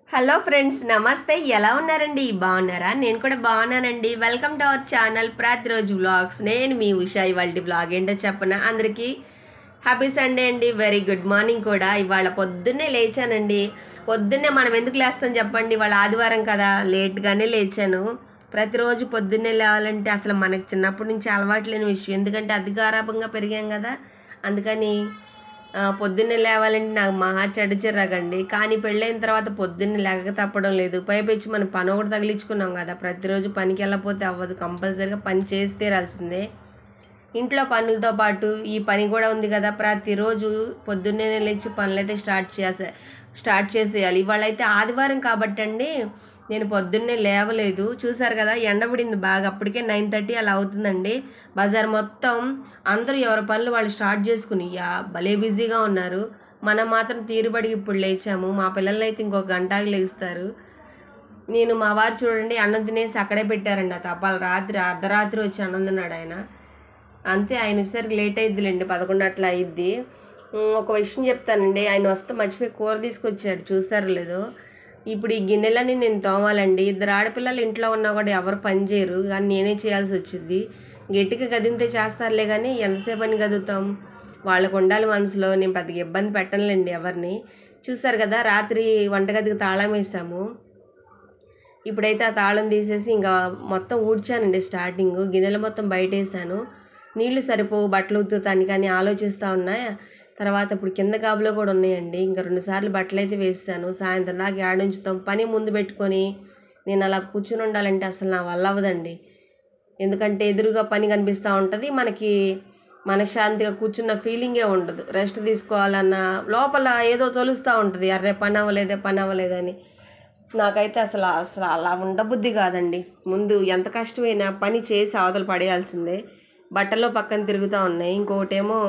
Hello friends, నమస్తే. ఎలా ఉన్నారండి? బాగున్నారా? నేను కూడా బాగున్నానండి. వెల్కమ్ టు అవర్ ఛానల్ ప్రతిరోజు వ్లాగ్స్. నేను మీ ఉషా. ఇవాళ వ్లాగ్ ఏంటో చెప్పనా? అందరికీ హ్యాపీ సండే అండి. వెరీ గుడ్ మార్నింగ్ కూడా. ఇవాళ పొద్దున్నే లేచానండి. పొద్దున్నే మనం ఎందుకు లేస్తాం చెప్పండి? ఇవాళ ఆదివారం కదా, లేట్గానే లేచాను. ప్రతిరోజు పొద్దున్నే లేవాలంటే అసలు మనకి చిన్నప్పటి నుంచి అలవాటు లేని విషయం. ఎందుకంటే అధికారాభంగా పెరిగాం కదా, అందుకని పొద్దున్నే లేవాలంటే నాకు మహా చెడ్డ చిరాకండి. కానీ పెళ్ళైన తర్వాత పొద్దున్నే లేక తప్పడం లేదు. పైపెచ్చి మనం పని ఒకటి తగిలించుకున్నాం కదా, ప్రతిరోజు పనికి వెళ్ళకపోతే అవ్వదు. కంపల్సరీగా పని చేసి తీరాల్సిందే. ఇంట్లో పనులతో పాటు ఈ పని కూడా ఉంది కదా, ప్రతిరోజు పొద్దున్నే లేచి పనులు అయితే స్టార్ట్ చేసేయాలి. ఇవాళ అయితే ఆదివారం కాబట్టి అండి, నేను పొద్దున్నే లేవలేదు. చూసారు కదా, ఎండబడింది బాగా. అప్పటికే 9:30 అలా అవుతుందండి. బజార్ మొత్తం అందరూ ఎవరి పనులు వాళ్ళు స్టార్ట్ చేసుకుని భలే బిజీగా ఉన్నారు. మనం మాత్రం తీరుబడి ఇప్పుడు లేచాము. మా పిల్లలు అయితే ఇంకొక గంటకి లేస్తారు. నేను మా వారు చూడండి, అన్నం తినేసి అక్కడే పెట్టారండి ఆ తపాలు. అర్ధరాత్రి వచ్చి అన్నం తిన్నాడు ఆయన. అంతే, ఆయన వచ్చేసరికి లేట్ అయిద్దిలేండి, 11 అట్లా అయిద్ది. ఒక విషయం చెప్తానండి, ఆయన వస్తే మర్చిపోయి కూర తీసుకొచ్చాడు, చూసారో లేదో. ఇప్పుడు ఈ గిన్నెలన్నీ నేను తోమాలండి. 2 ఆడపిల్లలు ఇంట్లో ఉన్నా కూడా ఎవరు పని చేయరు, కానీ నేనే చేయాల్సి వచ్చింది. గట్టిగా గదింతే చేస్తారులే, కానీ ఎంతసేపు అని గదుతాం? వాళ్ళకు ఉండాలి మనసులో. నేను పెద్దగా ఇబ్బంది పెట్టనులేండి ఎవరిని. చూసారు కదా, రాత్రి వంటగదికి తాళం వేసాము. ఇప్పుడైతే ఆ తాళం తీసేసి ఇంకా మొత్తం ఊడ్చానండి. స్టార్టింగ్ గిన్నెలు మొత్తం బయట వేసాను. నీళ్లు సరిపోవు బట్టలు ఉతుకుతాను కానీ ఆలోచిస్తూ ఉన్నాయి. తర్వాత ఇప్పుడు కింద గాబులో కూడా ఉన్నాయండి. ఇంకా 2 సార్లు బట్టలు అయితే వేసాను. సాయంత్రం దాకా ఆడించుతాం. పని ముందు పెట్టుకొని నేను అలా కూర్చుని ఉండాలంటే అసలు నా వల్ల అవ్వదండి. ఎందుకంటే ఎదురుగా పని కనిపిస్తూ ఉంటుంది, మనకి మనశ్శాంతిగా కూర్చున్న ఫీలింగే ఉండదు. రెస్ట్ తీసుకోవాలన్నా లోపల ఏదో తొలుస్తూ ఉంటుంది, అరే పని అవ్వలేదని. నాకైతే అసలు అలా ఉండబుద్ధి కాదండి. ముందు ఎంత కష్టమైనా పని చేసి అవతల పడేయాల్సిందే. బట్టల్లో పక్కన తిరుగుతూ ఉన్నాయి. ఇంకొకటేమో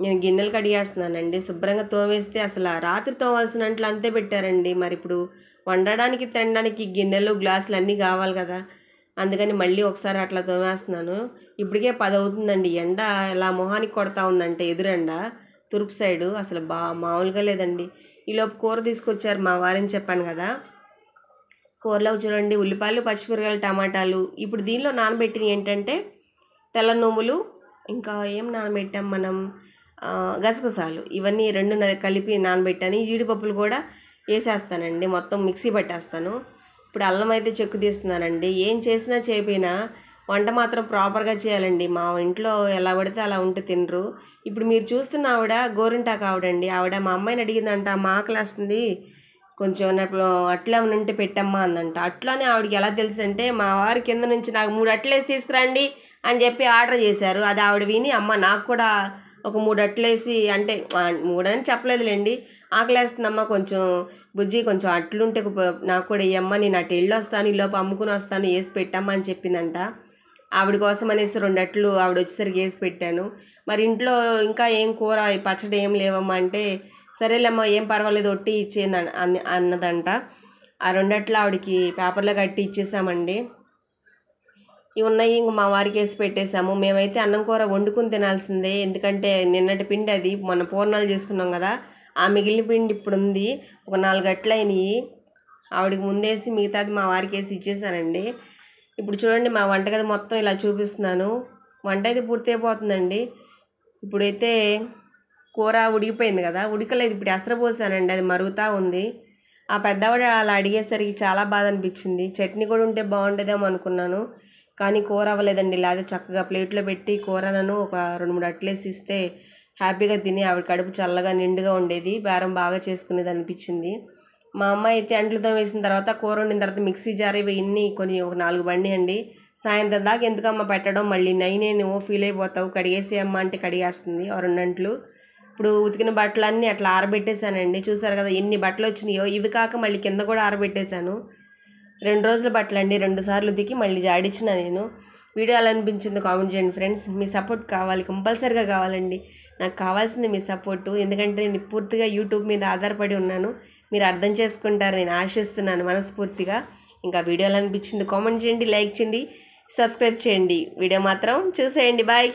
నేను గిన్నెలు కడిగేస్తున్నానండి. శుభ్రంగా తోమేస్తే అసలు రాత్రి తోమాల్సిన అంట్లు అంతే పెట్టారండి. మరి ఇప్పుడు వండడానికి తినడానికి గిన్నెలు గ్లాసులు అన్నీ కావాలి కదా, అందుకని మళ్ళీ ఒకసారి అట్లా తోమేస్తున్నాను. ఇప్పటికే 10 అవుతుందండి. ఎండ ఎలా మొహానికి కొడతా ఉందంటే ఎదురెండ తూర్పు సైడు అసలు మామూలుగా లేదండి. ఈలోపు కూర తీసుకొచ్చారు మా వారని చెప్పాను కదా. కూరలో చూడండి, ఉల్లిపాయలు, పచ్చిమిరకాయలు, టమాటాలు. ఇప్పుడు దీనిలో నానబెట్టినవి ఏంటంటే తెల్ల నువ్వులు, ఇంకా ఏం నానబెట్టాం మనం, గసగసాలు. ఇవన్నీ 2 కలిపి నానబెట్టాను. ఈ జీడిపప్పులు కూడా వేసేస్తానండి, మొత్తం మిక్సీ పట్టేస్తాను. ఇప్పుడు అల్లం అయితే చెక్కు తీస్తున్నానండి. ఏం చేసినా చేయపోయినా వంట మాత్రం ప్రాపర్గా చేయాలండి. మా ఇంట్లో ఎలా పడితే అలా ఉంటే తినరు. ఇప్పుడు మీరు చూస్తున్న ఆవిడ గోరింటాకు ఆవిడండి. ఆవిడ మా అమ్మాయిని అడిగిందంట, మా ఆకలి వస్తుంది, కొంచెం అట్లా ఉంటే పెట్టమ్మా అందంట. అట్లానే ఆవిడకి ఎలా తెలుసు అంటే, మా వారి కింద నుంచి నాకు 3 అట్లేసి తీసుకురండి అని చెప్పి ఆర్డర్ చేశారు. అది ఆవిడ విని, అమ్మ నాకు కూడా ఒక 3 అట్లేసి, అంటే 3 అని చెప్పలేదులేండి, ఆకలేస్తుందమ్మా, కొంచెం బుజ్జి కొంచెం అట్లుంటే నాకు కూడా ఇయ్యమ్మ, నేను అటు వెళ్ళి వస్తాను, ఈలోపు అమ్ముకుని వస్తాను, వేసి పెట్టమ్మా అని చెప్పిందంట. ఆవిడ కోసం అనేసి 2 అట్లు ఆవిడ వచ్చేసరికి వేసి పెట్టాను. మరి ఇంట్లో ఇంకా ఏం కూర పచ్చడి ఏం లేవమ్మా అంటే, సరేలేమ్మా ఏం పర్వాలేదు ఒట్టి ఇచ్చేయండి అన్నదంట. ఆ 2 అట్లు ఆవిడకి పేపర్లో కట్టి ఇచ్చేసామండి. ఇవి ఉన్నాయి, ఇంక మా వారికి వేసి పెట్టేశాము. మేమైతే అన్నం కూర వండుకుని తినాల్సిందే. ఎందుకంటే నిన్నటి పిండి అది మొన్న పూర్ణాలు చేసుకున్నాం కదా, ఆ మిగిలిన పిండి ఇప్పుడు ఉంది. ఒక 4 అట్లు అయినాయి. ఆవిడకి ముందేసి మిగతాది మా వారికి వేసి ఇచ్చేసానండి. ఇప్పుడు చూడండి, మా వంటగది మొత్తం ఇలా చూపిస్తున్నాను. వంట అయితే పూర్తి అయిపోతుందండి. ఇప్పుడైతే కూర ఉడికిపోయింది కదా, ఉడకలేదు. ఇప్పుడు ఎసరు పోసానండి, అది మరుగుతూ ఉంది. ఆ పెద్దవాడు అలా అడిగేసరికి చాలా బాధ అనిపించింది. చట్నీ కూడా ఉంటే బాగుండేదేమో అనుకున్నాను, కానీ కూర అవ్వలేదండి. లేదా చక్కగా ప్లేట్లో పెట్టి కూరలను ఒక 2-3 అట్లేసి ఇస్తే హ్యాపీగా తిని ఆవిడ కడుపు చల్లగా నిండుగా ఉండేది. బేరం బాగా చేసుకునేది అనిపించింది. మా అమ్మ అయితే అంట్లతో వేసిన తర్వాత కూర వండిన తర్వాత మిక్సీ జార్ ఇవన్నీ కొన్ని ఒక 4 బండి అండి. సాయంత్రం దాకా ఎందుకమ్మ పెట్టడం, మళ్ళీ నేను ఫీల్ అయిపోతావు, కడిగేసేయమ్మ అంటే కడిగేస్తుంది 2 అంట్లు. ఇప్పుడు ఉతికిన బట్టలన్నీ అట్లా ఆరబెట్టేశానండి. చూసారు కదా ఎన్ని బట్టలు వచ్చినాయో. ఇవి కాక మళ్ళీ కింద కూడా ఆరబెట్టేశాను. 2 రోజుల బట్టలు అండి, 2 సార్లు ఉతికి మళ్ళీ జాడిచ్చిన నేను. వీడియో ఎలా అనిపించింది కామెంట్ చేయండి ఫ్రెండ్స్. మీ సపోర్ట్ కావాలి, కంపల్సరీగా కావాలండి. నాకు కావాల్సింది మీ సపోర్టు. ఎందుకంటే నేను పూర్తిగా యూట్యూబ్ మీద ఆధారపడి ఉన్నాను. మీరు అర్థం చేసుకుంటారు నేను ఆశిస్తున్నాను మనస్ఫూర్తిగా. ఇంకా వీడియో ఎలా అనిపించింది కామెంట్ చేయండి, లైక్ చేయండి, సబ్స్క్రైబ్ చేయండి. వీడియో మాత్రం చూసేయండి. బాయ్.